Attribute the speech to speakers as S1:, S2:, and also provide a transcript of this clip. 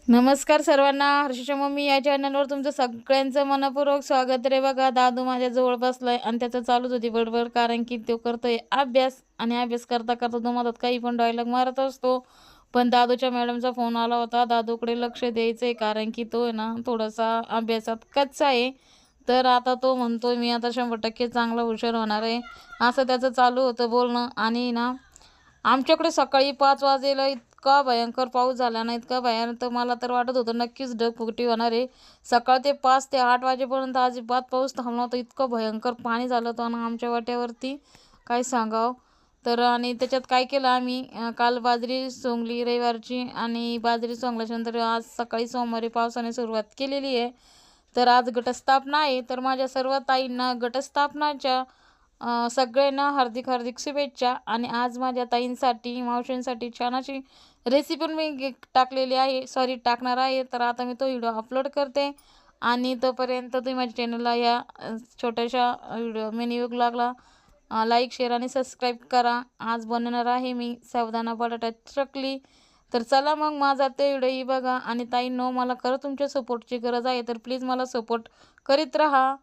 S1: नमस्कार सर्वांना. हर्षच्या मम्मी या चॅनलवर तुमचं सगळ्यांचं मनपूर्वक स्वागत रे. बघा दादू माझ्या जवळ बसलाय आणि त्याचं चालूच होती बडबड, कारण की तो करतोय अभ्यास आणि अभ्यास करता करता तो मधात काही पण डायलॉग मारत असतो. पण दादूच्या मॅडमचा फोन आला होता, दादूकडे लक्ष द्यायचंय कारण की तो आहे ना थोडासा अभ्यासात कच्चा आहे. तर आता तो म्हणतोय मी आता 100% चांगला हुशार होणार आहे, असं त्याचं चालू होतं बोलणं. आणि ना आमच्याकडे सकाळी 5 वाजेला इतका भयंकर पाऊस झाला ना, इतका भयानक, तर मला तर वाटत होतं नक्कीच ढगफुटी होणार आहे. सकाळ ते 5 ते 8 वाजेपर्यंत अजिबात पाऊस थांबला नव्हता. इतकं भयंकर पाणी झालं होतं ना आमच्या वाट्यावरती, काय सांगावं. तर आणि त्याच्यात काय केलं आम्ही, काल बाजरी सोंगली रविवारची, आणि बाजरी सोंगल्याच्यानंतर आज सकाळी सोमवारी पावसाने सुरुवात केलेली आहे. तर आज घटस्थापना आहे. तर माझ्या सर्व ताईंना घटस्थापनाच्या सगळ्यांना हार्दिक हार्दिक शुभेच्छा. आणि आज माझ्या ताईंसाठी मावशींसाठी छान अशी रेसिपी मी टाकलेली आहे, सॉरी टाकणार आहे. तर आता मी तो व्हिडिओ अपलोड करते. आणि तोपर्यंत तुम्ही माझ्या चॅनलला या छोट्याशा व्हिडिओ मिनी व्लॉगला लाईक शेअर आणि सबस्क्राईब करा. आज बनवणार आहे मी साबुदाणा बटाटा चकली. तर चला मग माझा ते व्हिडिओही बघा. आणि ताईंनो, मला खरं तुमच्या सपोर्टची गरज आहे, तर प्लीज मला सपोर्ट करीत राहा.